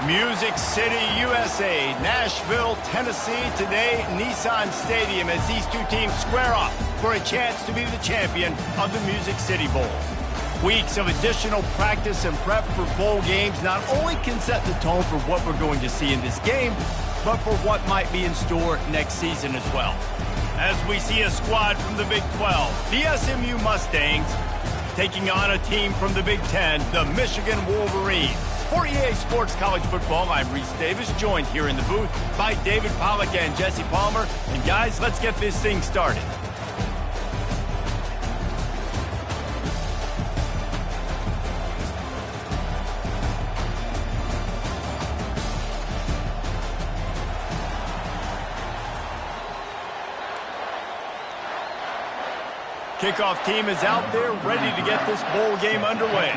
Music City, USA, Nashville, Tennessee. Today, Nissan Stadium as these two teams square off for a chance to be the champion of the Music City Bowl. Weeks of additional practice and prep for bowl games not only can set the tone for what we're going to see in this game, but for what might be in store next season as well. As we see a squad from the Big 12, the SMU Mustangs, taking on a team from the Big 10, the Michigan Wolverines. For EA Sports College Football, I'm Reese Davis, joined here in the booth by David Pollack and Jesse Palmer. And guys, let's get this thing started. Kickoff team is out there ready to get this bowl game underway.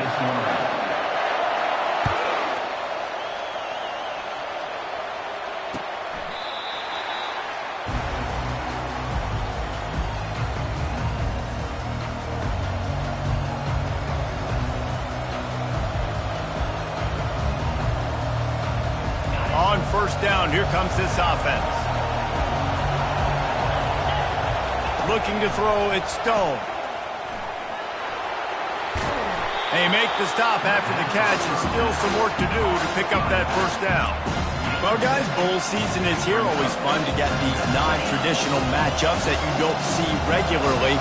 On first down, here comes this offense. Looking to throw, it's Stone. They make the stop after the catch and still some work to do to pick up that first down. Well, guys, bowl season is here. Always fun to get these non-traditional matchups that you don't see regularly.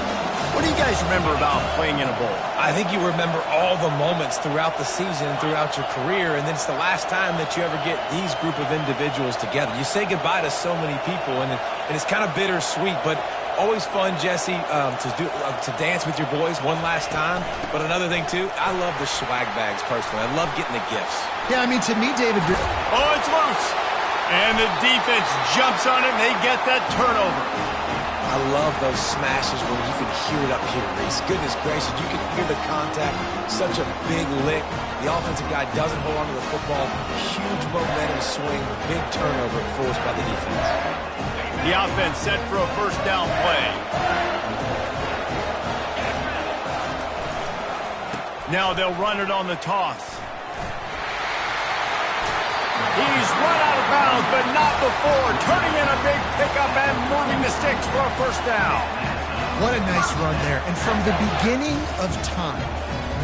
What do you guys remember about playing in a bowl? I think you remember all the moments throughout the season and throughout your career, and then it's the last time that you ever get these group of individuals together. You say goodbye to so many people, and it's kind of bittersweet, but always fun, Jesse, to dance with your boys one last time. But another thing, too, I love the swag bags, personally. I love getting the gifts. Yeah, I mean, to me, David... Oh, it's loose! And the defense jumps on it, and they get that turnover. I love those smashes where you can hear it up here, Reese. Goodness gracious, you can hear the contact. Such a big lick. The offensive guy doesn't hold on to the football. Huge momentum swing. Big turnover forced by the defense. The offense set for a first down play. Now they'll run it on the toss. He's run out of bounds, but not before. Turning in a big pickup and moving the sticks for a first down. What a nice run there. And from the beginning of time,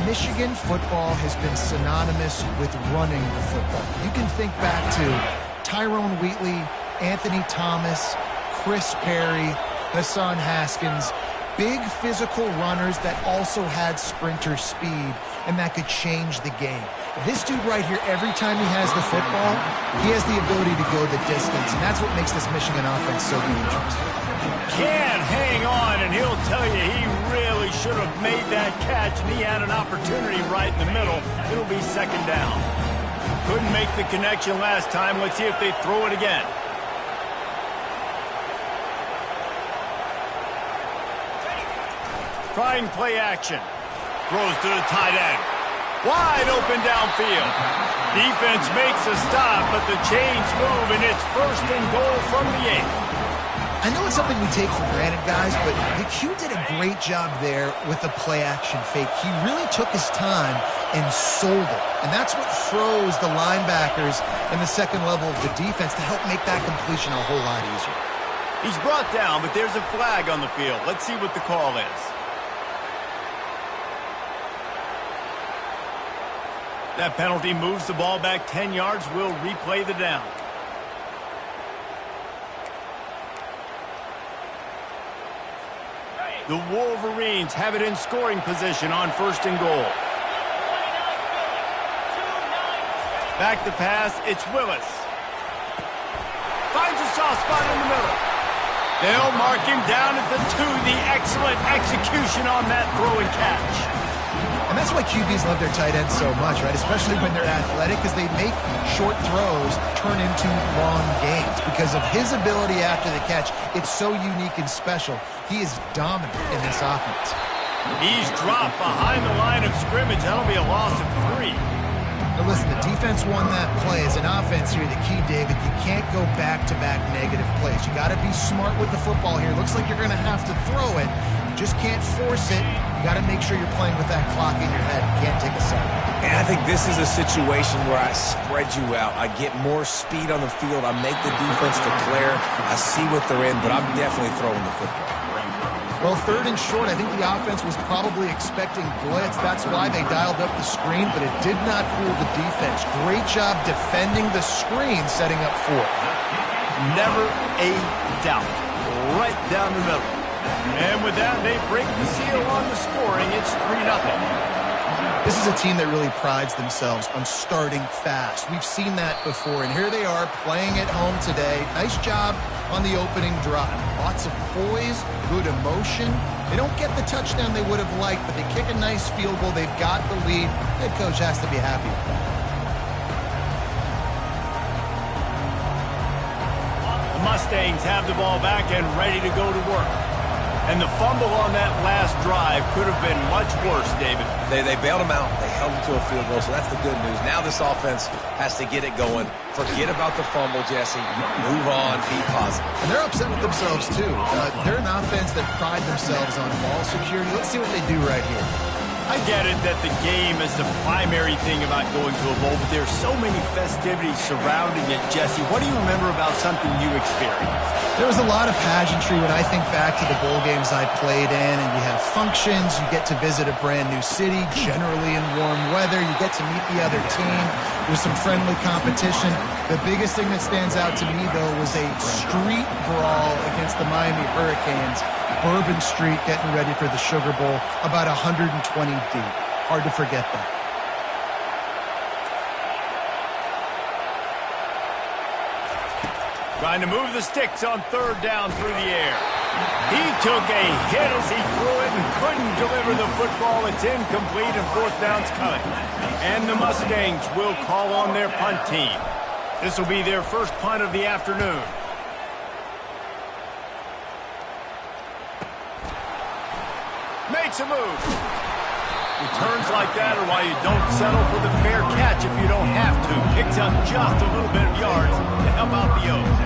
Michigan football has been synonymous with running the football. You can think back to Tyrone Wheatley, Anthony Thomas, Chris Perry, Hassan Haskins. Big physical runners that also had sprinter speed and that could change the game. This dude right here, every time he has the football, he has the ability to go the distance, and that's what makes this Michigan offense so dangerous. Can't hang on, and he'll tell you he really should have made that catch, and he had an opportunity right in the middle. It'll be second down. Couldn't make the connection last time. Let's see if they throw it again. Trying play action. Throws to the tight end. Wide open downfield. Defense makes a stop, but the chains move, and it's first and goal from the 8. I know it's something we take for granted, guys, but the Q did a great job there with the play action fake. He really took his time and sold it. And that's what froze the linebackers and the second level of the defense to help make that completion a whole lot easier. He's brought down, but there's a flag on the field. Let's see what the call is. That penalty moves the ball back 10 yards. We'll replay the down. The Wolverines have it in scoring position on first and goal. Back to pass, it's Willis. Finds a soft spot in the middle. They'll mark him down at the 2. The excellent execution on that throw and catch. And that's why QBs love their tight ends so much, right? Especially when they're athletic, because they make short throws turn into long gains. Because of his ability after the catch, it's so unique and special. He is dominant in this offense. He's dropped behind the line of scrimmage. That'll be a loss of 3. Now listen, the defense won that play. As an offense here, the key, David, you can't go back-to-back negative plays. You got to be smart with the football here. Looks like you're going to have to throw it. just can't force it. You got to make sure you're playing with that clock in your head. You can't take a second. And I think this is a situation where I spread you out. I get more speed on the field. I make the defense declare. I see what they're in, but I'm definitely throwing the football. Well, 3rd and short, I think the offense was probably expecting blitz. That's why they dialed up the screen, but it did not fool the defense. Great job defending the screen, setting up 4th. Never a doubt. Right down the middle. And with that, they break the seal on the scoring. It's 3-0. This is a team that really prides themselves on starting fast. We've seen that before, and here they are playing at home today. Nice job on the opening drive. Lots of poise, good emotion. They don't get the touchdown they would have liked, but they kick a nice field goal. They've got the lead. Head coach has to be happy with that. The Mustangs have the ball back and ready to go to work. And the fumble on that last drive could have been much worse, David. They bailed him out. They held him to a field goal, so that's the good news. Now this offense has to get it going. Forget about the fumble, Jesse. Move on. Be positive. And they're upset with themselves, too. They're an offense that pride themselves on ball security. Let's see what they do right here. I get it that the game is the primary thing about going to a bowl, but there's so many festivities surrounding it, Jesse. What do you remember about something you experienced? There was a lot of pageantry when I think back to the bowl games I played in, and you have functions, you get to visit a brand new city, generally in warm weather, you get to meet the other team, there's some friendly competition. The biggest thing that stands out to me, though, was a street brawl against the Miami Hurricanes. Bourbon Street getting ready for the Sugar Bowl, about 120 deep. Hard to forget that. Trying to move the sticks on 3rd down through the air. He took a hit as he threw it and couldn't deliver the football. It's incomplete and 4th down's coming. And the Mustangs will call on their punt team. This will be their first punt of the afternoon. Makes a move. Returns like that are why you don't settle for the fair catch if you don't have to. Picks up just a little bit of yards to help out the O's.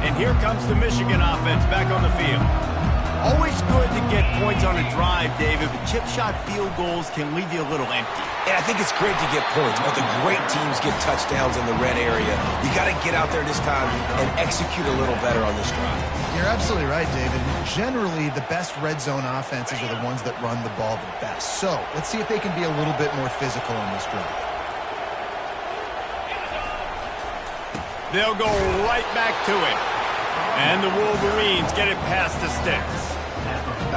And here comes the Michigan offense back on the field. Always good to get points on a drive, David, but chip shot field goals can leave you a little empty. And I think it's great to get points, but the great teams get touchdowns in the red area. You got to get out there this time and execute a little better on this drive. You're absolutely right, David. Generally, the best red zone offenses are the ones that run the ball the best. So let's see if they can be a little bit more physical on this drive. They'll go right back to it. And the Wolverines get it past the sticks.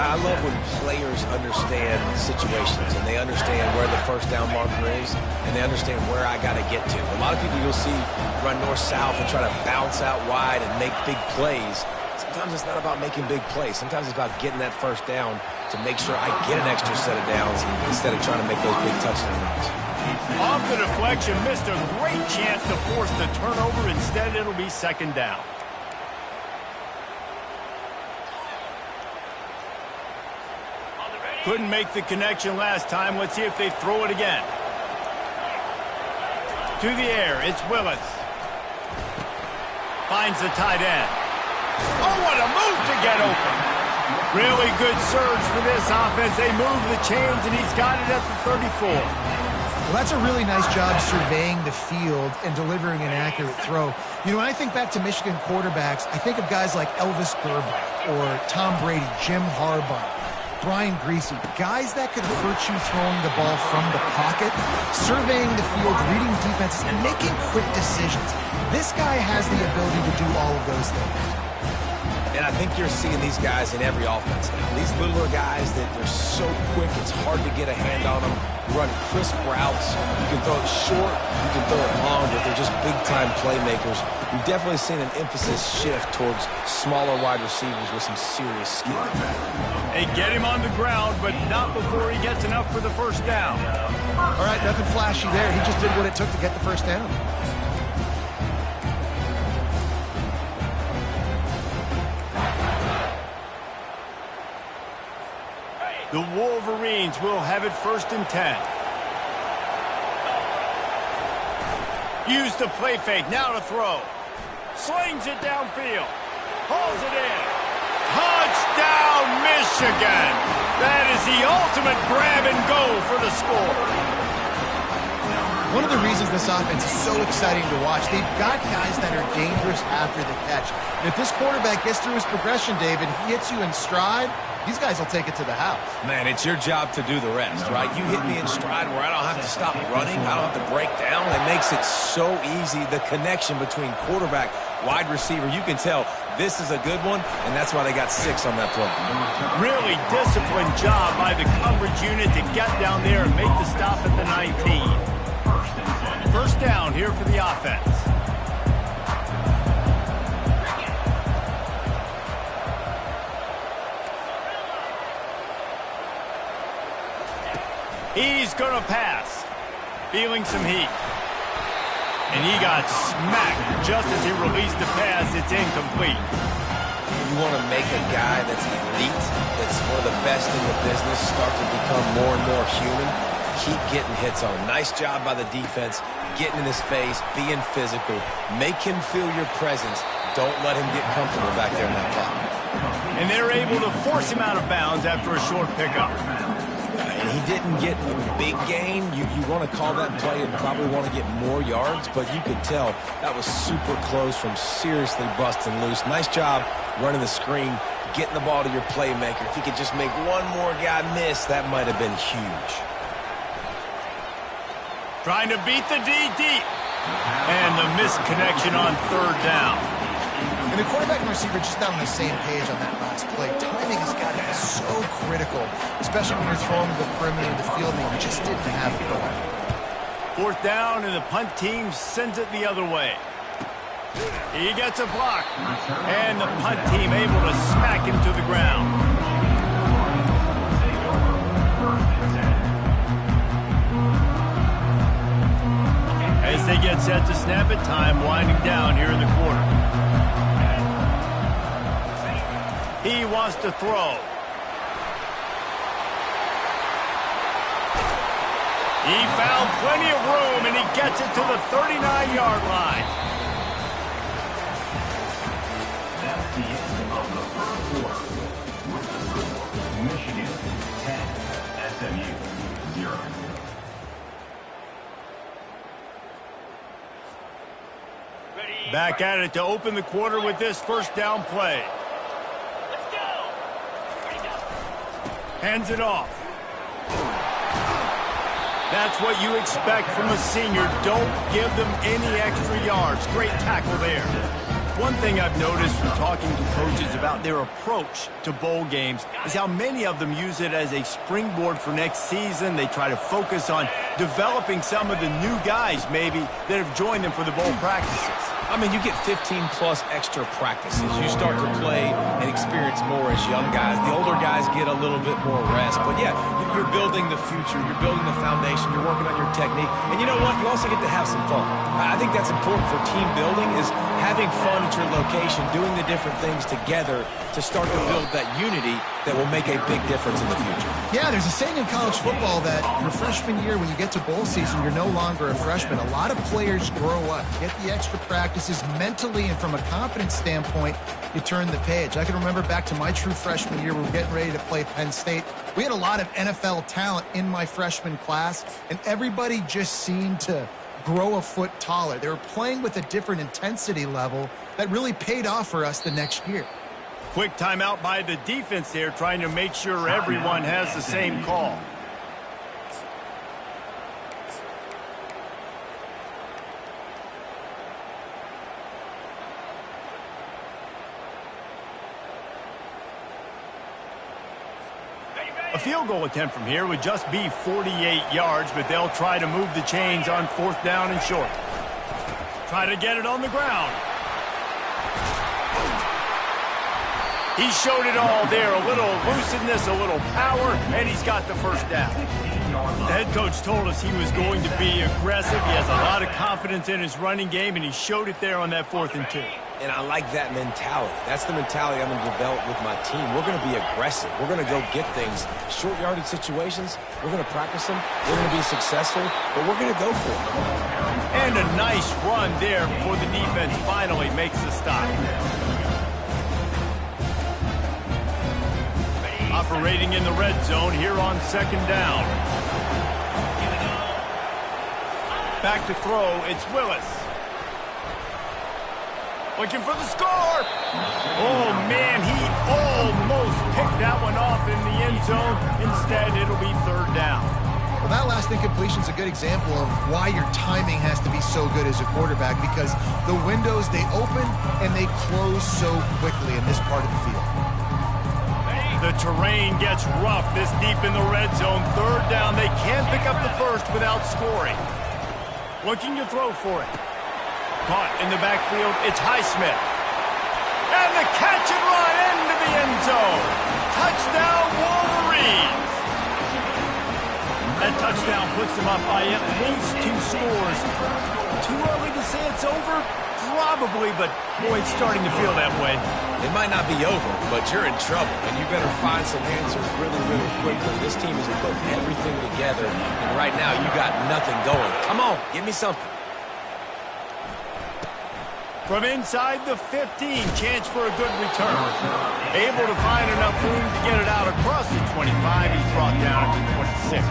I love when players understand situations and they understand where the 1st down marker is and they understand where I got to get to. A lot of people you'll see run north-south and try to bounce out wide and make big plays. Sometimes it's not about making big plays. Sometimes it's about getting that 1st down to make sure I get an extra set of downs instead of trying to make those big touchdown runs. Off the deflection, missed a great chance to force the turnover. Instead, it'll be 2nd down. Couldn't make the connection last time. Let's see if they throw it again. To the air, it's Willis. Finds the tight end. Oh, what a move to get open. Really good surge for this offense. They move the chains, and he's got it at the 34. Well, that's a really nice job surveying the field and delivering an accurate throw. You know, when I think back to Michigan quarterbacks, I think of guys like Elvis Grbac or Tom Brady, Jim Harbaugh, Brian Griese, guys that could hurt you throwing the ball from the pocket, surveying the field, reading defenses, and making quick decisions. This guy has the ability to do all of those things. And I think you're seeing these guys in every offense now. These littler guys that they're so quick, it's hard to get a hand on them. Run crisp routes. You can throw it short, you can throw it long, but they're just big-time playmakers. We've definitely seen an emphasis shift towards smaller wide receivers with some serious skill. They get him on the ground, but not before he gets enough for the 1st down. All right, nothing flashy there. He just did what it took to get the 1st down. The Wolverines will have it 1st and 10. Use the play fake, now to throw. Slings it downfield. Hauls it in. Touchdown, Michigan! That is the ultimate grab and go for the score. One of the reasons this offense is so exciting to watch, they've got guys that are dangerous after the catch. And if this quarterback gets through his progression, David, he hits you in stride, these guys will take it to the house. Man, it's your job to do the rest, right? You hit me in stride where I don't have to stop running. I don't have to break down. It makes it so easy, the connection between quarterback, wide receiver. You can tell this is a good one, and that's why they got 6 on that play. Really disciplined job by the coverage unit to get down there and make the stop at the 19. First down here for the offense. He's going to pass. Feeling some heat. And he got smacked just as he released the pass. It's incomplete. You want to make a guy that's elite, that's one of the best in the business, start to become more and more human. Keep getting hits on him. Nice job by the defense, getting in his face, being physical. Make him feel your presence. Don't let him get comfortable back there in that pocket. And they're able to force him out of bounds after a short pickup. And he didn't get a big gain. You want to call that play and probably want to get more yards, but you could tell that was super close from seriously busting loose. Nice job running the screen, getting the ball to your playmaker. If he could just make one more guy miss, that might have been huge. Trying to beat the D deep. And the misconnection on third down. And the quarterback and receiver just not on the same page on that last play. Timing has got to be so critical, especially when you're throwing to the perimeter of the field and you just didn't have it going. Fourth down, and the punt team sends it the other way. He gets a block. And the punt team able to smack him to the ground. As they get set to snap it, time winding down here in the quarter. He wants to throw. He found plenty of room, and he gets it to the 39-yard line. That's the end of the first quarter. Michigan 10, SMU 0. Back at it to open the quarter with this first down play. Hands it off. That's what you expect from a senior. Don't give them any extra yards. Great tackle there. One thing I've noticed from talking to coaches about their approach to bowl games is how many of them use it as a springboard for next season. They try to focus on developing some of the new guys maybe that have joined them for the bowl practices. I mean, you get 15-plus extra practices. You start to play and experience more as young guys. The older guys get a little bit more rest. But, yeah, you're building the future. You're building the foundation. You're working on your technique. And you know what? You also get to have some fun. I think that's important for team building is having fun at your location, doing the different things together to start to build that unity that will make a big difference in the future. Yeah, there's a saying in college football that your freshman year, when you get to bowl season, you're no longer a freshman. A lot of players grow up, get the extra practices mentally, and from a confidence standpoint, you turn the page. I can remember back to my true freshman year, we were getting ready to play Penn State. We had a lot of NFL talent in my freshman class, and everybody just seemed to grow a foot taller. They were playing with a different intensity level that really paid off for us the next year. Quick timeout by the defense there, trying to make sure everyone has the same call. A field goal attempt from here would just be 48 yards, but they'll try to move the chains on fourth down and short. Try to get it on the ground. He showed it all there, a little elusiveness, a little power, and he's got the first down. The head coach told us he was going to be aggressive. He has a lot of confidence in his running game, and he showed it there on that 4th and 2. And I like that mentality. That's the mentality I'm going to develop with my team. We're going to be aggressive. We're going to go get things. Short-yarded situations, we're going to practice them. We're going to be successful, but we're going to go for it. And a nice run there before the defense finally makes the stop. Operating in the red zone here on second down. Back to throw, it's Willis. Looking for the score. Oh, man, he almost picked that one off in the end zone. Instead, it'll be third down. Well, that last incompletion is a good example of why your timing has to be so good as a quarterback, because the windows, they open and they close so quickly in this part of the field. The terrain gets rough this deep in the red zone. Third down, they can't pick up the first without scoring. Looking to throw for it. Caught in the backfield, it's Highsmith. And the catch and run into the end zone. Touchdown, Wolverines. That touchdown puts them up by at least 2 scores. Too early to say it's over? Probably, but boy, it's starting to feel that way. It might not be over, but you're in trouble, and you better find some answers really, really quickly. This team is putting everything together, and right now you got nothing going. Come on, give me something. From inside the 15, chance for a good return. Able to find enough room to get it out across the 25. He's brought down at the 26.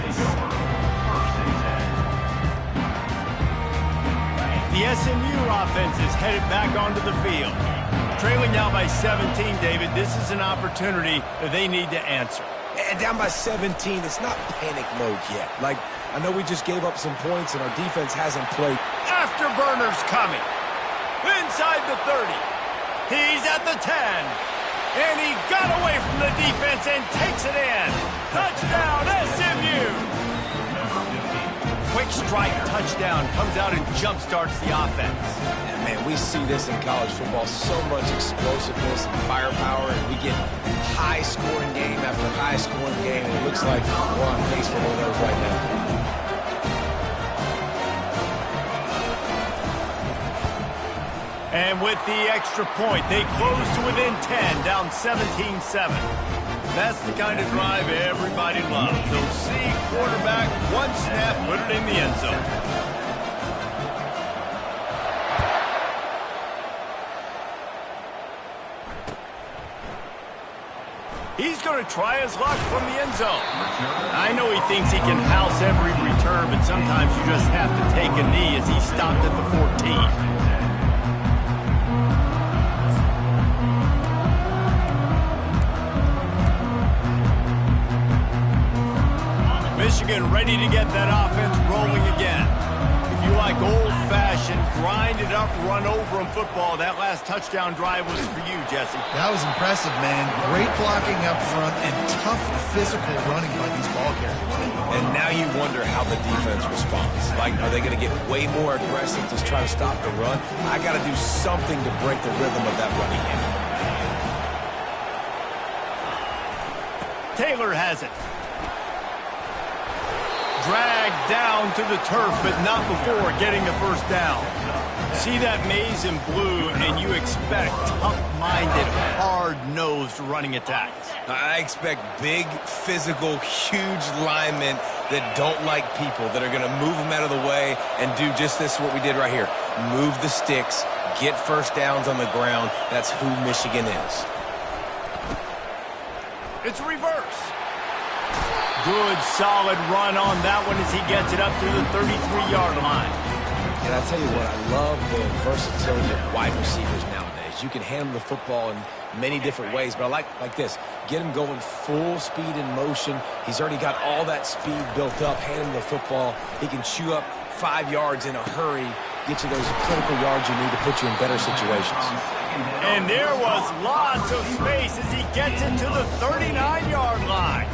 The SMU offense is headed back onto the field. Trailing now by 17, David, this is an opportunity that they need to answer. And down by 17, it's not panic mode yet. Like, I know we just gave up some points and our defense hasn't played. Afterburners coming. Inside the 30. He's at the 10. And he got away from the defense and takes it in. Touchdown, SMU. Quick strike touchdown comes out and jump-starts the offense. And, man, we see this in college football, so much explosiveness and firepower, and we get high-scoring game after high-scoring game, and it looks like we're on pace for one of those right now. And with the extra point, they close to within 10, down 17-7. That's the kind of drive everybody loves. So see quarterback, one snap, put it in the end zone. He's going to try his luck from the end zone. I know he thinks he can house every return, but sometimes you just have to take a knee as he stopped at the 14. Michigan ready to get that offense rolling again. If you like old-fashioned, grind-it-up, run-over-'em football, that last touchdown drive was for you, Jesse. That was impressive, man. Great blocking up front and tough physical running by these ball carriers. And now you wonder how the defense responds. Like, are they going to get way more aggressive to try to stop the run? I got to do something to break the rhythm of that running game. Taylor has it. Dragged down to the turf, but not before getting the first down. See that maze in blue, and you expect tough-minded, hard-nosed running attacks. I expect big, physical, huge linemen that don't like people, that are going to move them out of the way and do just this, what we did right here. Move the sticks, get first downs on the ground. That's who Michigan is. It's reverse. Good, solid run on that one as he gets it up to the 33-yard line. And I tell you what, I love the versatility of wide receivers nowadays. You can handle the football in many different ways, but I like this. Get him going full speed in motion. He's already got all that speed built up. Hand him the football. He can chew up 5 yards in a hurry, get you those critical yards you need to put you in better situations. And there was lots of space as he gets it to the 39-yard line.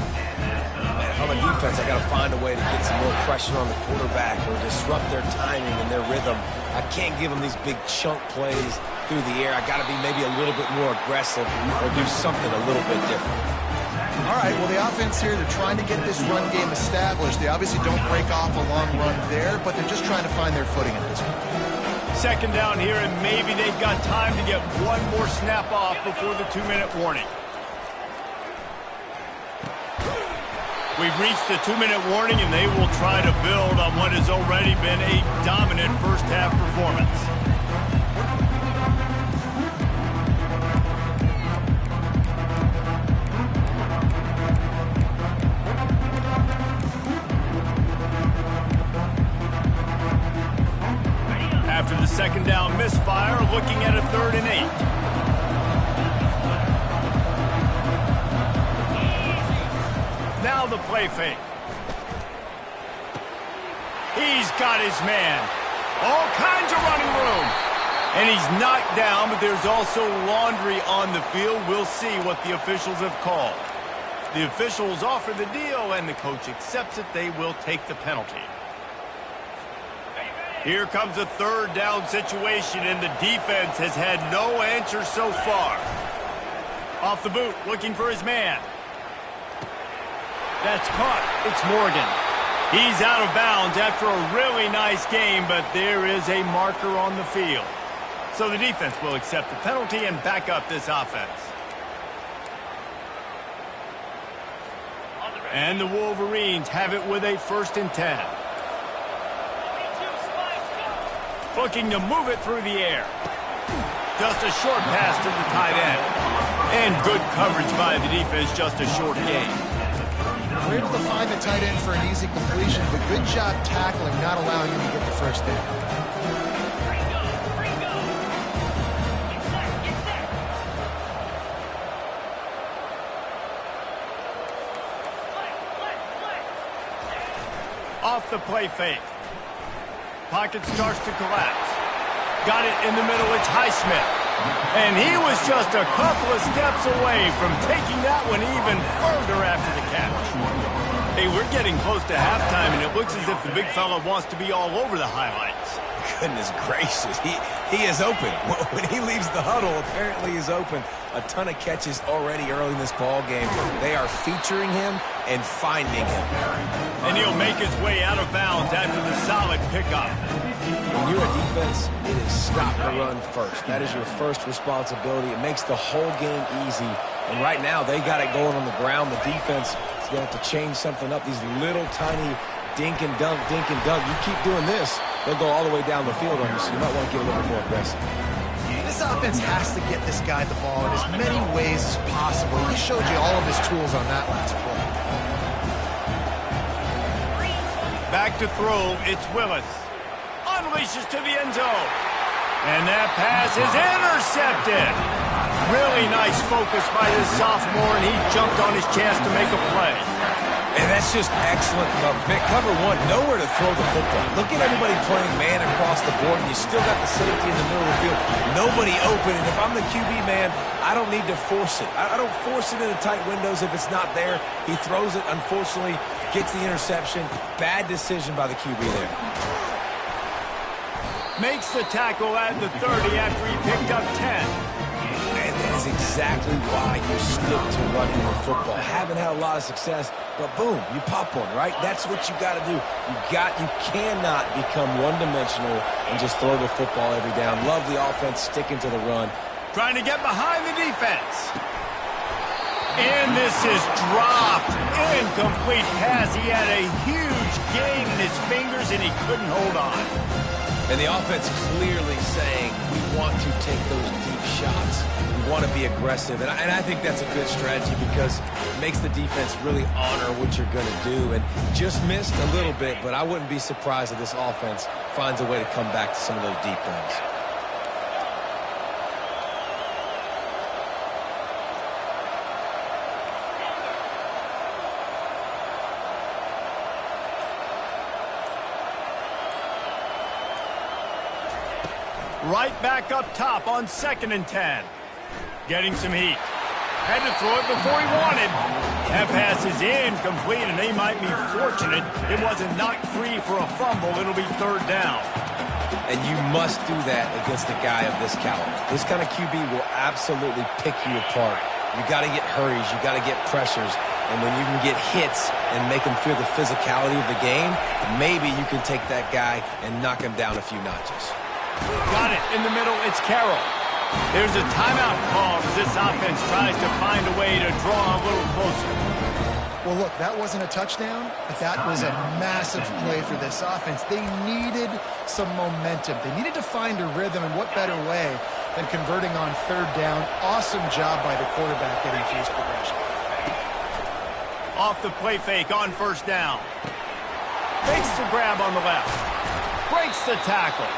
If I'm a defense, I got to find a way to get some more pressure on the quarterback or disrupt their timing and their rhythm. I can't give them these big chunk plays through the air. I got to be maybe a little bit more aggressive or do something a little bit different. All right, well, the offense here, they're trying to get this run game established. They obviously don't break off a long run there, but they're just trying to find their footing at this point. Second down here, and maybe they've got time to get one more snap off before the 2-minute warning. We've reached the 2-minute warning, and they will try to build on what has already been a dominant first-half performance. After the second down misfire, looking at a 3rd and 8. Now the play fake. He's got his man. All kinds of running room. And he's knocked down, but there's also laundry on the field. We'll see what the officials have called. The officials offer the deal, and the coach accepts it. They will take the penalty. Here comes a 3rd down situation, and the defense has had no answer so far. Off the boot, looking for his man. That's caught. It's Morgan. He's out of bounds after a really nice game, but there is a marker on the field. So the defense will accept the penalty and back up this offense. And the Wolverines have it with a 1st and 10. Looking to move it through the air. Just a short pass to the tight end. And good coverage by the defense, just a short gain. We're able to find the tight end for an easy completion, but good job tackling, not allowing him to get the first down. Off the play fake. Pocket starts to collapse. Got it in the middle, it's Highsmith. And he was just a couple of steps away from taking that one even further after the catch. Hey, we're getting close to halftime, and it looks as if the big fella wants to be all over the highlights. Goodness gracious, he is open. When he leaves the huddle, apparently he's open. A ton of catches already early in this ball game. They are featuring him and finding him. And he'll make his way out of bounds after the solid pickup. When you're a defense, it is stop the run first. That is your first responsibility. It makes the whole game easy. And right now, they got it going on the ground. The defense is going to have to change something up. These little tiny dink and dunk, dink and dunk. You keep doing this, they'll go all the way down the field on you, so you might want to get a little bit more aggressive. This offense has to get this guy the ball in as many ways as possible. He showed you all of his tools on that last play. Back to throw, it's Willis. Unleashes to the end zone. And that pass is intercepted. Really nice focus by this sophomore, and he jumped on his chance to make a play. And that's just excellent cover. Cover one, nowhere to throw the football. Look at everybody playing man across the board, and you still got the safety in the middle of the field. Nobody open, and if I'm the QB man, I don't need to force it. I don't force it into tight windows if it's not there. He throws it, unfortunately, gets the interception. Bad decision by the QB there. Makes the tackle at the 30 after he picked up 10. And that is exactly why you stick to running the football. Haven't had a lot of success, but boom, you pop one, right? That's what you got to do. You cannot become one-dimensional and just throw the football every down. Love the offense sticking to the run. Trying to get behind the defense. And this is dropped. Incomplete pass. He had a huge gain in his fingers, and he couldn't hold on. And the offense clearly saying, we want to take those deep shots. We want to be aggressive. And I think that's a good strategy because it makes the defense really honor what you're going to do. And just missed a little bit, but I wouldn't be surprised if this offense finds a way to come back to some of those deep ones. Right back up top on 2nd and 10. Getting some heat. Had to throw it before he wanted. That pass is incomplete, and they might be fortunate it wasn't knocked free for a fumble. It'll be 3rd down. And you must do that against a guy of this caliber. This kind of QB will absolutely pick you apart. You got to get hurries. You got to get pressures. And when you can get hits and make him feel the physicality of the game, maybe you can take that guy and knock him down a few notches. Got it in the middle. It's Carroll. There's a timeout call as this offense tries to find a way to draw a little closer. Well, look, that wasn't a touchdown, but that was a massive play for this offense. They needed some momentum. They needed to find a rhythm, and what better way than converting on third down. Awesome job by the quarterback getting through his progression. Off the play fake on first down. Fakes the grab on the left. Breaks the tackle.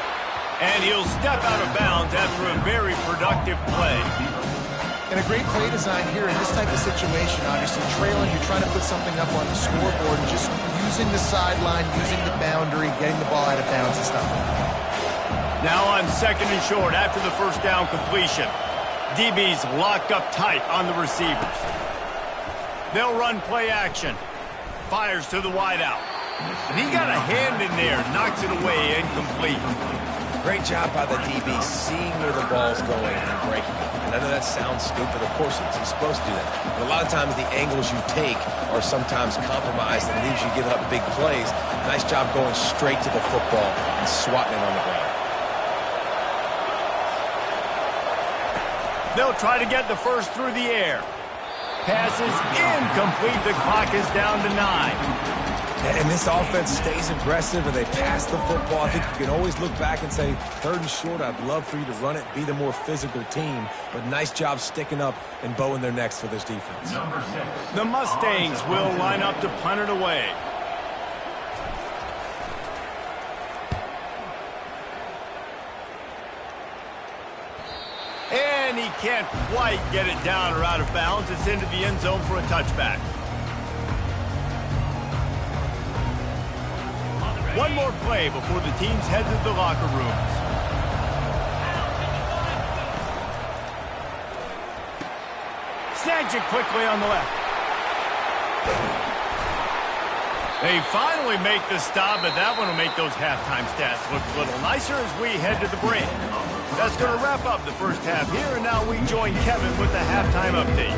And he'll step out of bounds after a very productive play. And a great play design here in this type of situation. Obviously, trailing, you're trying to put something up on the scoreboard and just using the sideline, using the boundary, getting the ball out of bounds and stuff. Now on second and short after the first down completion. DB's locked up tight on the receivers. They'll run play action. Fires to the wideout. And he got a hand in there, knocks it away, incomplete. Great job by the DB seeing where the ball's going and breaking it. And I know that sounds stupid. Of course it is. He's supposed to do that. But a lot of times the angles you take are sometimes compromised and leaves you giving up big plays. Nice job going straight to the football and swatting it on the ground. They'll try to get the first through the air. Pass is incomplete. The clock is down to 9. And this offense stays aggressive and they pass the football. I think you can always look back and say, third and short, I'd love for you to run it, be the more physical team. But nice job sticking up and bowing their necks for this defense. The Mustangs will line up to punt it away. And he can't quite get it down or out of bounds. It's into the end zone for a touchback. One more play before the teams head to the locker rooms. Snatch it quickly on the left. They finally make the stop, but that one will make those halftime stats look a little nicer as we head to the break. That's going to wrap up the first half here, and now we join Kevin with the halftime update.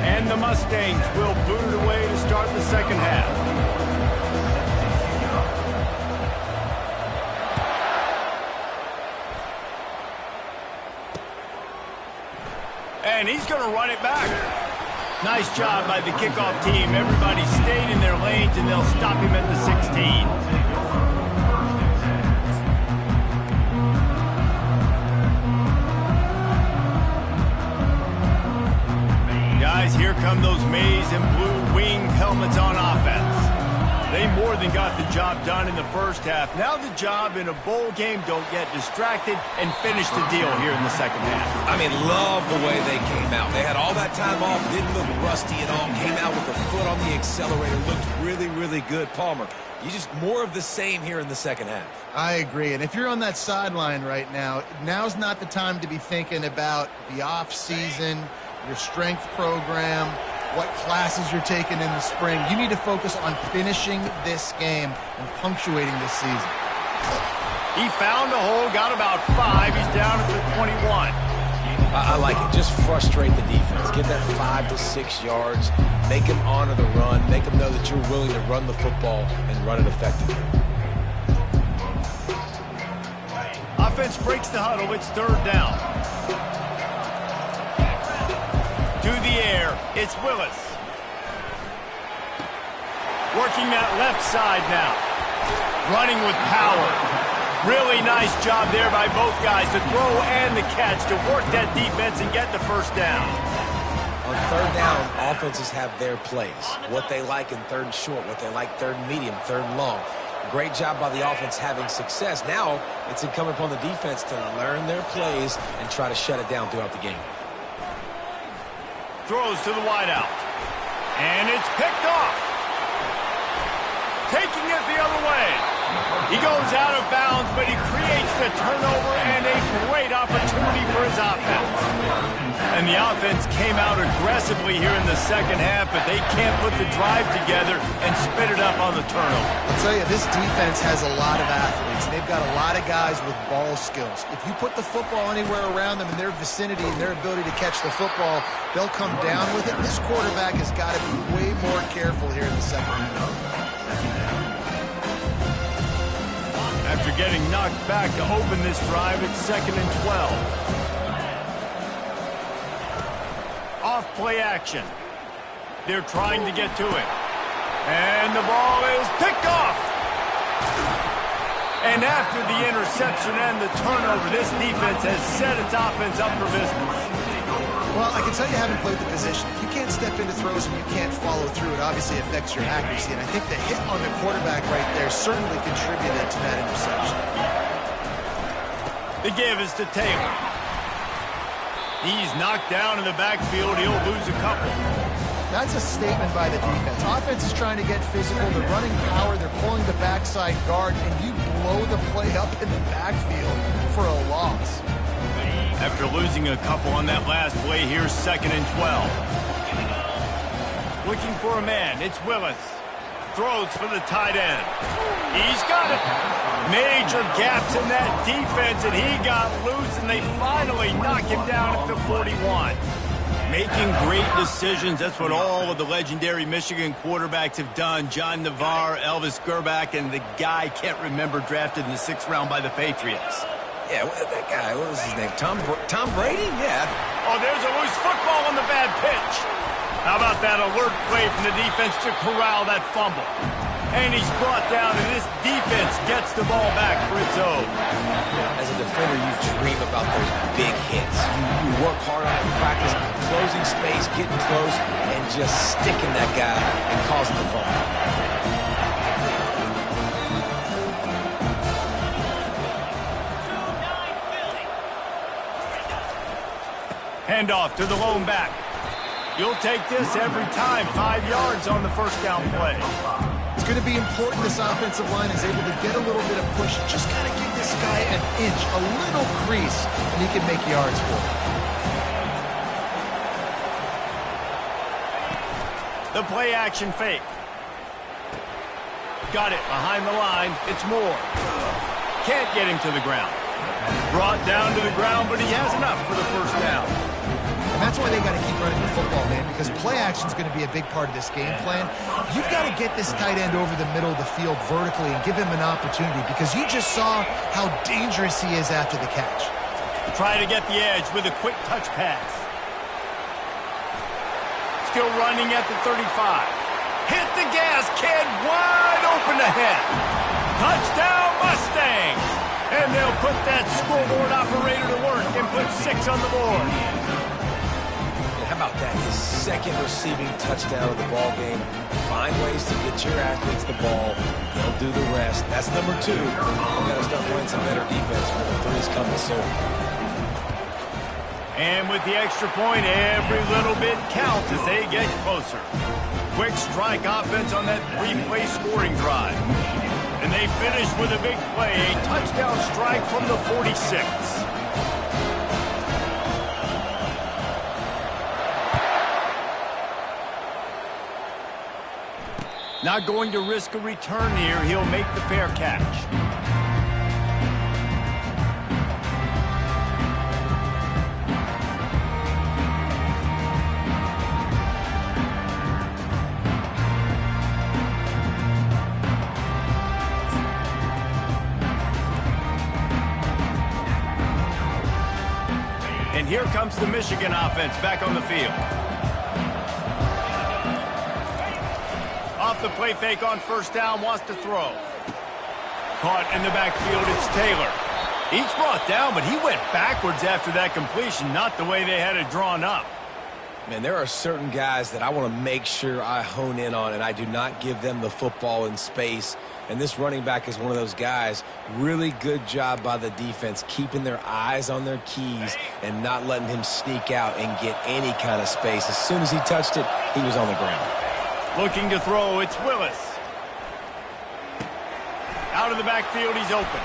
And the Mustangs will boot it away to start the second half. And he's going to run it back. Nice job by the kickoff team. Everybody stayed in their lanes, and they'll stop him at the 16. Guys, here come those maize and blue winged helmets on offense. They more than got the job done in the first half. Now the job in a bowl game, don't get distracted and finish the deal here in the second half. I mean, love the way they came out. They had all that time off, didn't look rusty at all, came out with a foot on the accelerator, looked really, really good. Palmer, you just more of the same here in the second half. I agree. And if you're on that sideline right now, now's not the time to be thinking about the off season, your strength program, what classes you're taking in the spring. You need to focus on finishing this game and punctuating this season. He found a hole, got about 5. He's down at the 21. I like it. Just frustrate the defense. Get that 5 to 6 yards. Make them honor the run. Make them know that you're willing to run the football and run it effectively. Offense breaks the huddle. It's third down. To the air, it's Willis. Working that left side now. Running with power. Really nice job there by both guys, the throw and the catch, to work that defense and get the first down. On third down, offenses have their plays. What they like in third and short, what they like third and medium, third and long. Great job by the offense having success. Now, it's incumbent upon the defense to learn their plays and try to shut it down throughout the game. Throws to the wideout. And it's picked off. Taking it the other way. He goes out of bounds, but he creates the turnover and a great opportunity for his offense. And the offense came out aggressively here in the second half, but they can't put the drive together and spit it up on the turnover. I'll tell you, this defense has a lot of athletes. They've got a lot of guys with ball skills. If you put the football anywhere around them in their vicinity and their ability to catch the football, they'll come down with it. This quarterback has got to be way more careful here in the second half. After getting knocked back to open this drive, it's 2nd and 12. Off play action. They're trying to get to it. And the ball is picked off. And after the interception and the turnover, this defense has set its offense up for business. Well, I can tell you haven't played the position. If you can't step into throws and you can't follow through, it obviously affects your accuracy. And I think the hit on the quarterback right there certainly contributed to that interception. The give is to Taylor. He's knocked down in the backfield. He'll lose a couple. That's a statement by the defense. Offense is trying to get physical. They're running power. They're pulling the backside guard, and you blow the play up in the backfield for a loss. After losing a couple on that last play, here's 2nd and 12. Looking for a man. It's Willis. Throws for the tight end. He's got it. Major gaps in that defense, and he got loose, and they finally knock him down at the 41. Making great decisions. That's what all of the legendary Michigan quarterbacks have done. John Navarre, Elvis Gerbach, and the guy can't remember drafted in the 6th round by the Patriots. Yeah, that guy, what was his name? Tom Brady? Yeah. Oh, there's a loose football on the bad pitch. How about that alert play from the defense to corral that fumble? And he's brought down, and this defense gets the ball back for its own. As a defender, you dream about those big hits. You work hard on it in practice, closing space, getting close, and just sticking that guy and causing the fumble. Handoff to the lone back. You'll take this every time. 5 yards on the first down play. It's going to be important this offensive line is able to get a little bit of push. Just got to give this guy an inch, a little crease, and he can make yards for it. The play action fake. Got it behind the line. It's Moore. Can't get him to the ground. Brought down to the ground, but he has enough for the first down. And that's why they got to keep running the football, man, because play action is going to be a big part of this game plan. You've got to get this tight end over the middle of the field vertically and give him an opportunity, because you just saw how dangerous he is after the catch. Try to get the edge with a quick touch pass. Still running at the 35. Hit the gas, kid, wide open ahead. Touchdown, Mustangs! And they'll put that scoreboard operator to work and put 6 on the board. How about that? His 2nd receiving touchdown of the ball game. Find ways to get your athletes the ball. They'll do the rest. That's number 2. We've got to start playing some better defense. Number 3 is coming soon. And with the extra point, every little bit counts as they get closer. Quick strike offense on that 3-play scoring drive. And they finish with a big play, a touchdown strike from the 46. Not going to risk a return here. He'll make the fair catch. And here comes the Michigan offense back on the field. Off the play fake on first down, wants to throw. Caught in the backfield, it's Taylor. He's brought down, but he went backwards after that completion, not the way they had it drawn up. Man, there are certain guys that I want to make sure I hone in on, and I do not give them the football in space. And this running back is one of those guys. Really good job by the defense, keeping their eyes on their keys and not letting him sneak out and get any kind of space. As soon as he touched it, he was on the ground. Looking to throw, it's Willis. Out of the backfield, he's open.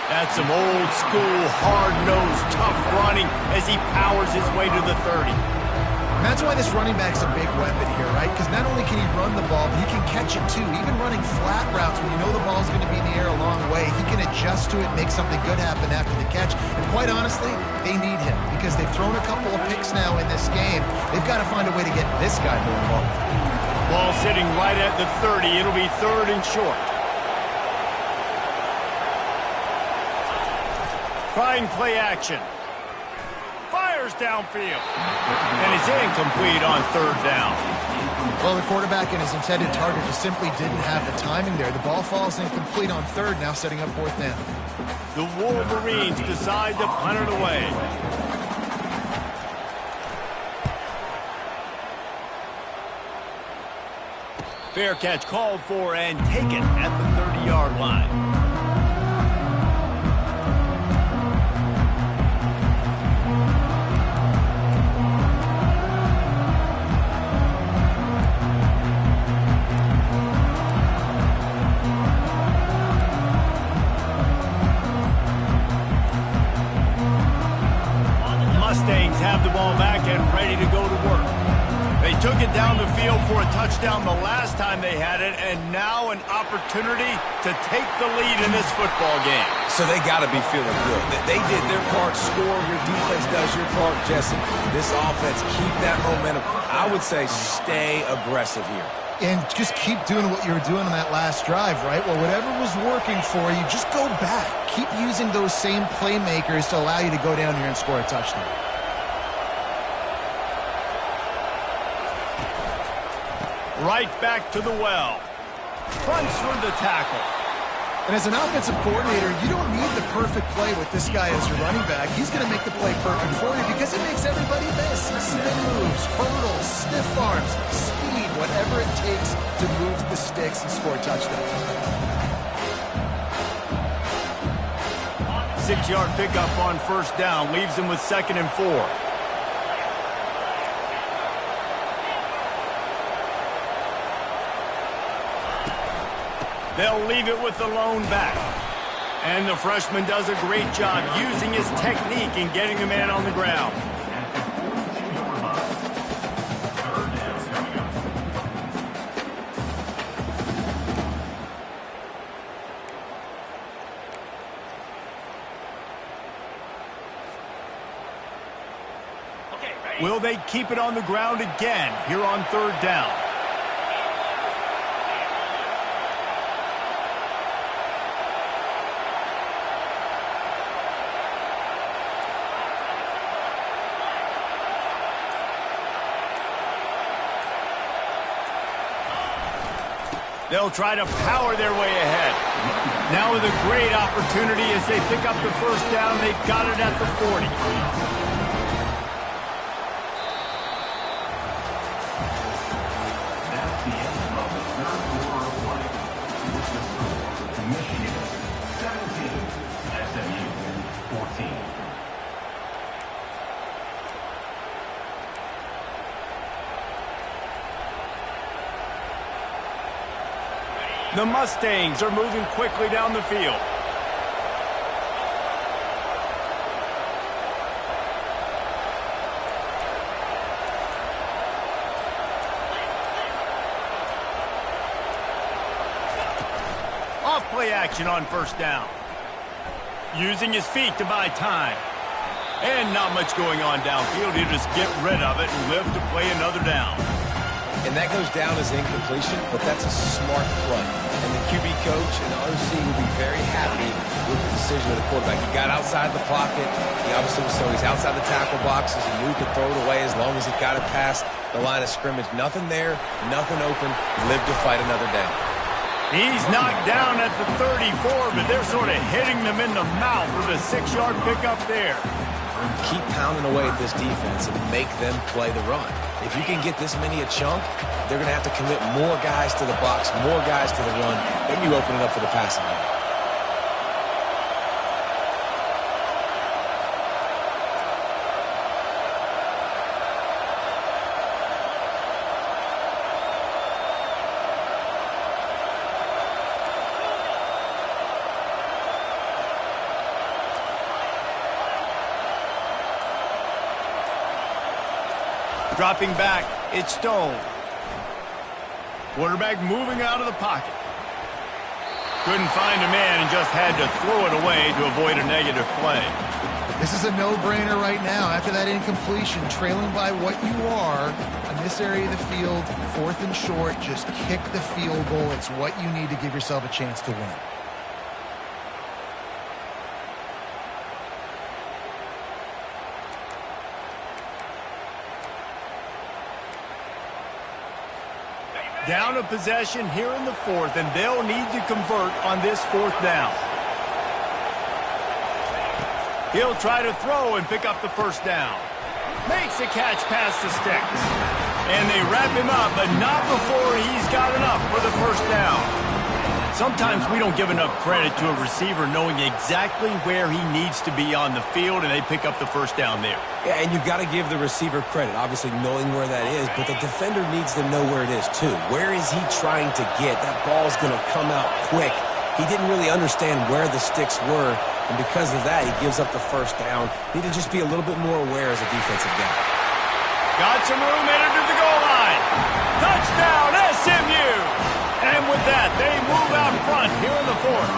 That's some old school, hard-nosed, tough running as he powers his way to the 30. And that's why this running back's a big weapon here, right? Because not only can he run the ball, but he can catch it too. Even running flat routes when you know the ball's going to be in the air a long way, he can adjust to it, make something good happen after the catch. And quite honestly, they need him because they've thrown a couple of picks now in this game. They've got to find a way to get this guy more involved. Ball sitting right at the 30. It'll be 3rd and short. Trying play action. Fires downfield. And it's incomplete on 3rd down. Well, the quarterback and his intended target just simply didn't have the timing there. The ball falls incomplete on third, now setting up fourth down. The Wolverines decide to punt it away. Fair catch called for and taken at the 30-yard line. Mustangs have the ball back and ready to go to work. They took it down the field for a touchdown the last time they had it, and now an opportunity to take the lead in this football game. So they got to be feeling good. They did their part, score. Your defense does your part, Jesse. This offense, keep that momentum. I would say stay aggressive here. And just keep doing what you were doing on that last drive, right? Well, whatever was working for you, just go back. Keep using those same playmakers to allow you to go down here and score a touchdown. Right back to the well. Fronts for the tackle. And as an offensive coordinator, you don't need the perfect play with this guy as your running back. He's going to make the play perfect for you because it makes everybody miss. Spin moves, hurdles, stiff arms, speed, whatever it takes to move the sticks and score touchdowns. 6-yard pickup on first down leaves him with 2nd and 4. They'll leave it with the lone back. And the freshman does a great job using his technique and getting the man on the ground. Will they keep it on the ground again here on third down? They'll try to power their way ahead. Now with a great opportunity as they pick up the first down. They've got it at the 40. That's the end of the third quarter of play. With the score, Michigan 17, SMU 14. The Mustangs are moving quickly down the field. Off play action on first down. Using his feet to buy time. And not much going on downfield. He'll just get rid of it and live to play another down. And that goes down as incompletion, but that's a smart play. And the QB coach and the OC will be very happy with the decision of the quarterback. He got outside the pocket. He obviously was so he's outside the tackle boxes. He knew he could throw it away as long as he got it past the line of scrimmage. Nothing there, nothing open. Live to fight another down. He's knocked down at the 34, but they're sort of hitting them in the mouth with a 6-yard pickup there. Keep pounding away at this defense and make them play the run. If you can get this many a chunk, they're going to have to commit more guys to the box, more guys to the run. Then you open it up for the passing game. Dropping back, it's Stone. Quarterback moving out of the pocket. Couldn't find a man and just had to throw it away to avoid a negative play. This is a no-brainer right now. After that incompletion, trailing by what you are in this area of the field, 4th and short, just kick the field goal. It's what you need to give yourself a chance to win. Down a possession here in the fourth, and they'll need to convert on this fourth down. He'll try to throw and pick up the first down. Makes a catch past the sticks. And they wrap him up, but not before he's got enough for the first down. Sometimes we don't give enough credit to a receiver knowing exactly where he needs to be on the field, and they pick up the first down there. Yeah, and you've got to give the receiver credit, obviously knowing where that is, but the defender needs to know where it is too. Where is he trying to get? That ball's going to come out quick. He didn't really understand where the sticks were, and because of that, he gives up the first down. Need to just be a little bit more aware as a defensive guy. Got some room headed to the goal line. Touchdown, SMU! And with that, they move out front here in the fourth.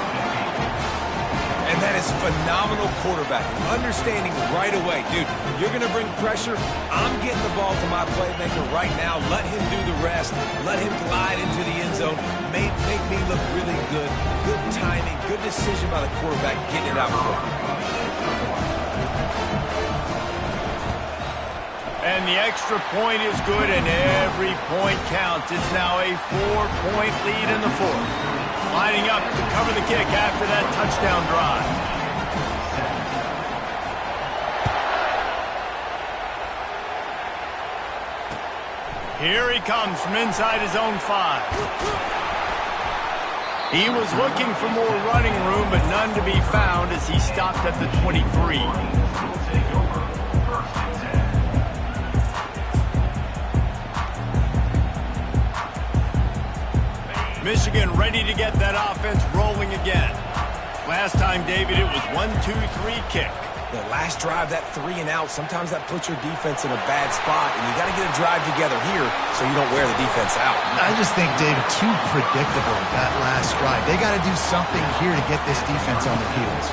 And that is phenomenal quarterbacking. Understanding right away, dude, you're going to bring pressure. I'm getting the ball to my playmaker right now. Let him do the rest. Let him glide into the end zone. Make me look really good. Good timing. Good decision by the quarterback getting it out quick. And the extra point is good, and every point counts. It's now a 4-point lead in the fourth. Lining up to cover the kick after that touchdown drive. Here he comes from inside his own 5. He was looking for more running room, but none to be found as he stopped at the 23. Michigan ready to get that offense rolling again. Last time, David, it was 1-2-3 kick. The last drive, that 3 and out, sometimes that puts your defense in a bad spot, and you got to get a drive together here so you don't wear the defense out. I just think, David, too predictable, that last drive. They got to do something here to get this defense on their heels.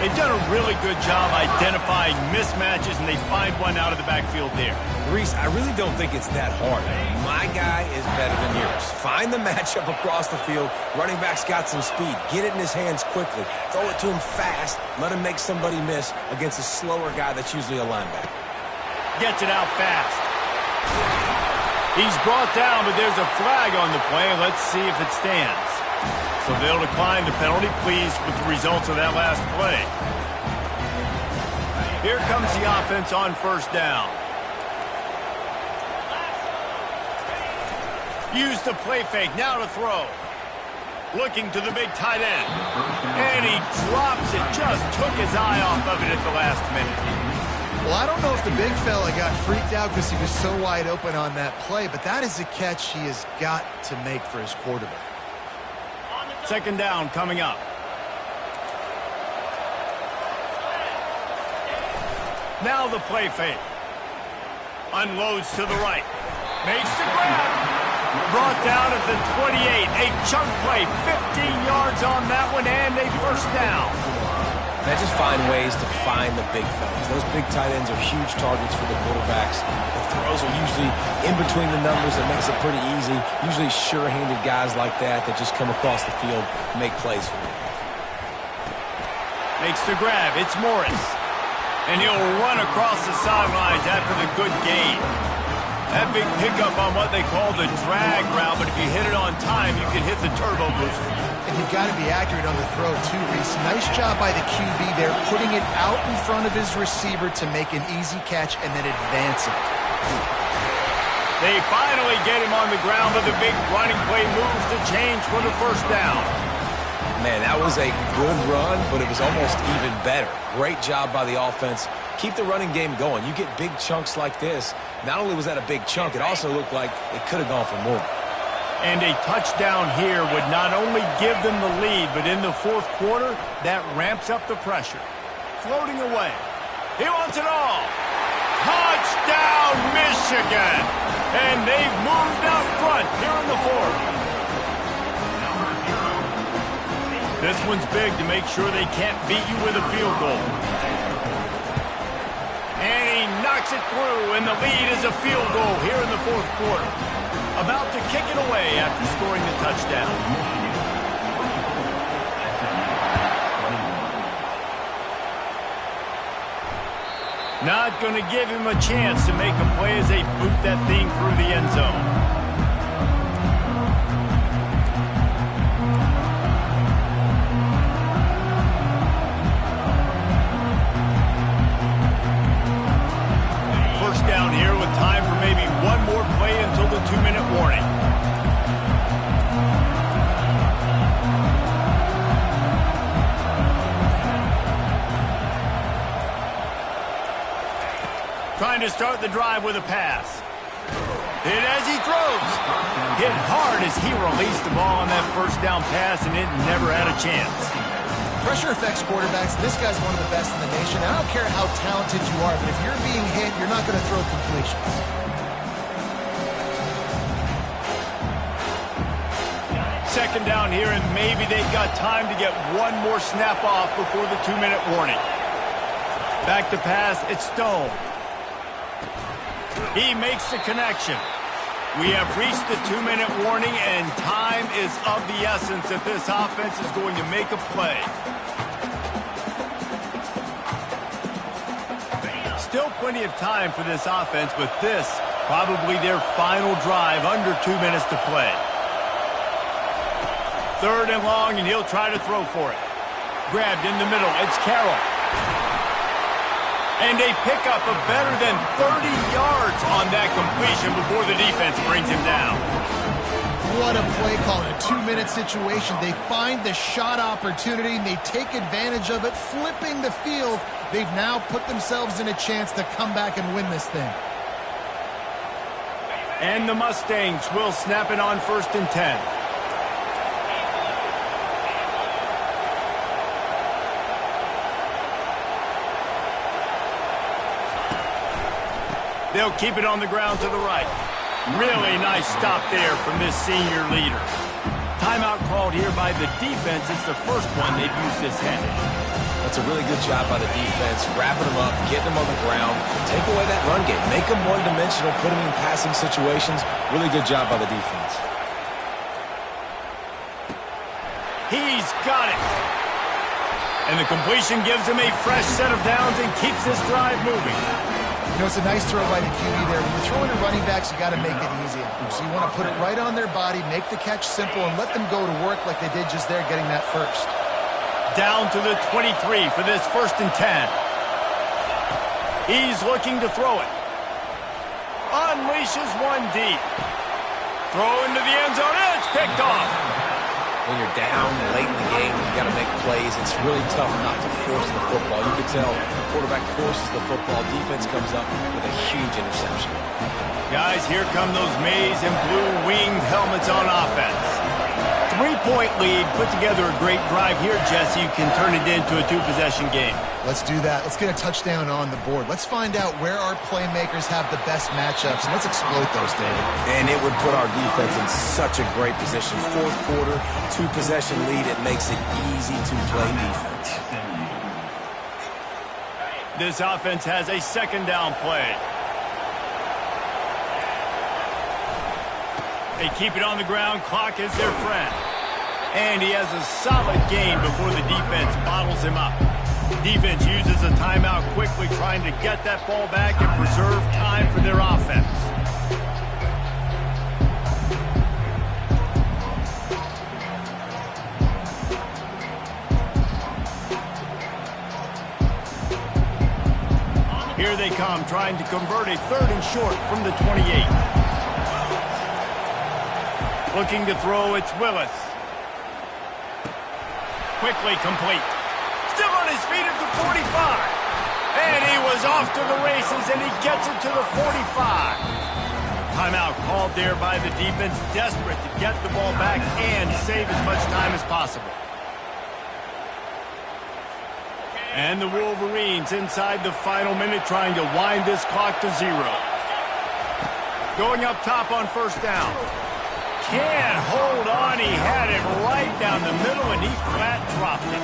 They've done a really good job identifying mismatches, and they find one out of the backfield there. Reese, I really don't think it's that hard. My guy is better than yours. Find the matchup across the field. Running back's got some speed. Get it in his hands quickly. Throw it to him fast. Let him make somebody miss against a slower guy that's usually a linebacker. Gets it out fast. He's brought down, but there's a flag on the play. Let's see if it stands. So they'll decline the penalty, pleased with the results of that last play. Here comes the offense on first down. Use the play fake, now to throw. Looking to the big tight end. And he drops it, just took his eye off of it at the last minute. Well, I don't know if the big fella got freaked out because he was so wide open on that play, but that is a catch he has got to make for his quarterback. Second down coming up. Now the play fake. Unloads to the right. Makes the grab. Brought down at the 28. A chunk play. 15 yards on that one and a first down. They just find ways to find the big fellas. Those big tight ends are huge targets for the quarterbacks. The throws are usually in between the numbers. That makes it pretty easy. Usually sure-handed guys like that just come across the field and make plays for them. Makes the grab. It's Morris. And he'll run across the sidelines after the good gain. That big pickup on what they call the drag route, but if you hit it on time, you can hit the turbo booster. And you've got to be accurate on the throw, too, Reese. Nice job by the QB there, putting it out in front of his receiver to make an easy catch and then advance it. They finally get him on the ground, but the big running play moves the chains for the first down. Man, that was a good run, but it was almost even better. Great job by the offense. Keep the running game going. You get big chunks like this. Not only was that a big chunk, it also looked like it could have gone for more. And a touchdown here would not only give them the lead, but in the fourth quarter, that ramps up the pressure. Floating away. He wants it all. Touchdown, Michigan! And they've moved out front here in the fourth. This one's big to make sure they can't beat you with a field goal. And he knocks it through, and the lead is a field goal here in the fourth quarter. About to kick it away after scoring the touchdown. Not going to give him a chance to make a play as they boot that thing through the end zone. time for maybe one more play until the 2-minute warning. Trying to start the drive with a pass. Hit as he throws. Hit hard as he released the ball on that first down pass, and it never had a chance. Pressure affects quarterbacks. This guy's one of the best in the nation. I don't care how talented you are, but if you're being hit, you're not going to throw completions. Second down here, and maybe they've got time to get one more snap off before the 2-minute warning. Back to pass, it's Stone. He makes the connection. We have reached the 2-minute warning, and time is of the essence if this offense is going to make a play. Still plenty of time for this offense, but this probably their final drive under 2 minutes to play. Third and long, and he'll try to throw for it. Grabbed in the middle, it's Carroll. And they pick up a better than 30 yards on that completion before the defense brings him down. What a play call in a 2-minute situation. They find the shot opportunity, and they take advantage of it, flipping the field. They've now put themselves in a chance to come back and win this thing. And the Mustangs will snap it on 1st and 10. They'll keep it on the ground to the right. Really nice stop there from this senior leader. Timeout called here by the defense. It's the first one they've used this half. That's a really good job by the defense, wrapping them up, getting them on the ground, take away that run game, make them one-dimensional, put them in passing situations. Really good job by the defense. He's got it. And the completion gives him a fresh set of downs and keeps this drive moving. You know, it's a nice throw by the QB there. When you're throwing to running backs, you got to make it easy on them. So you want to put it right on their body, make the catch simple, and let them go to work like they did just there, getting that first. Down to the 23 for this 1st and 10. He's looking to throw it. Unleashes one deep. Throw into the end zone, and it's picked off. When you're down late in the game, you got to make plays. It's really tough not to force the football. You can tell the quarterback forces the football. Defense comes up with a huge interception. Guys, here come those maize and blue winged helmets on offense. 3-point lead, put together a great drive here, Jesse. You can turn it into a 2-possession game. Let's do that. Let's get a touchdown on the board. Let's find out where our playmakers have the best matchups, and let's exploit those, David. And it would put our defense in such a great position. 4th quarter, 2-possession lead. It makes it easy to play defense. This offense has a 2nd down play. They keep it on the ground. Clock is their friend. And he has a solid gain before the defense bottles him up. Defense uses a timeout quickly, trying to get that ball back and preserve time for their offense. Here they come, trying to convert a 3rd and short from the 28. Looking to throw, it's Willis. Quickly complete. Still on his feet at the 45. And he was off to the races, and he gets it to the 45. Timeout called there by the defense, desperate to get the ball back and save as much time as possible. And the Wolverines inside the final minute, trying to wind this clock to 0. Going up top on 1st down. Can't hold on. He had it right down the middle, and he flat dropped it.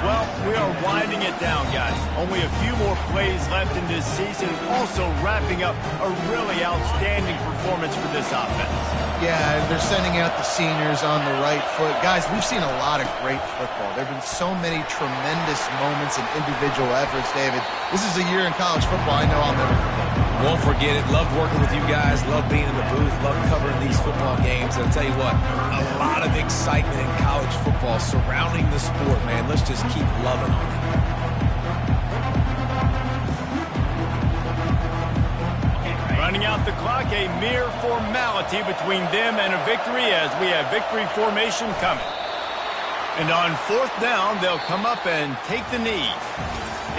Well, we are winding it down, guys. Only a few more plays left in this season. Also wrapping up a really outstanding performance for this offense. Yeah, they're sending out the seniors on the right foot. Guys, we've seen a lot of great football. There have been so many tremendous moments and individual efforts, David. This is a year in college football I know I'll never forget. Won't forget it. Loved working with you guys. Loved being in the booth. Loved covering these football games. I'll tell you what, a lot of excitement in college football surrounding the sport, man. Let's just keep loving on it. Running out the clock, a mere formality between them and a victory as we have victory formation coming. And on fourth down, they'll come up and take the knee.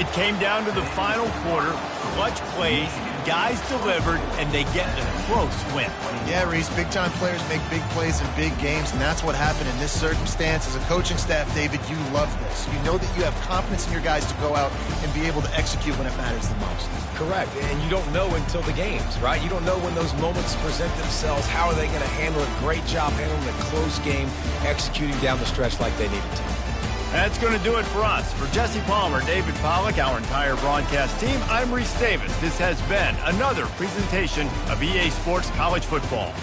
It came down to the final quarter, clutch plays, guys delivered, and they get a close win. Yeah, Reese, big-time players make big plays in big games, and that's what happened in this circumstance. As a coaching staff, David, you love this. You know that you have confidence in your guys to go out and be able to execute when it matters the most. Correct, and you don't know until the games, right? You don't know when those moments present themselves. How are they going to handle it? Great job handling a close game, executing down the stretch like they needed to. That's going to do it for us. For Jesse Palmer, David Pollack, our entire broadcast team, I'm Reese Davis. This has been another presentation of EA Sports College Football.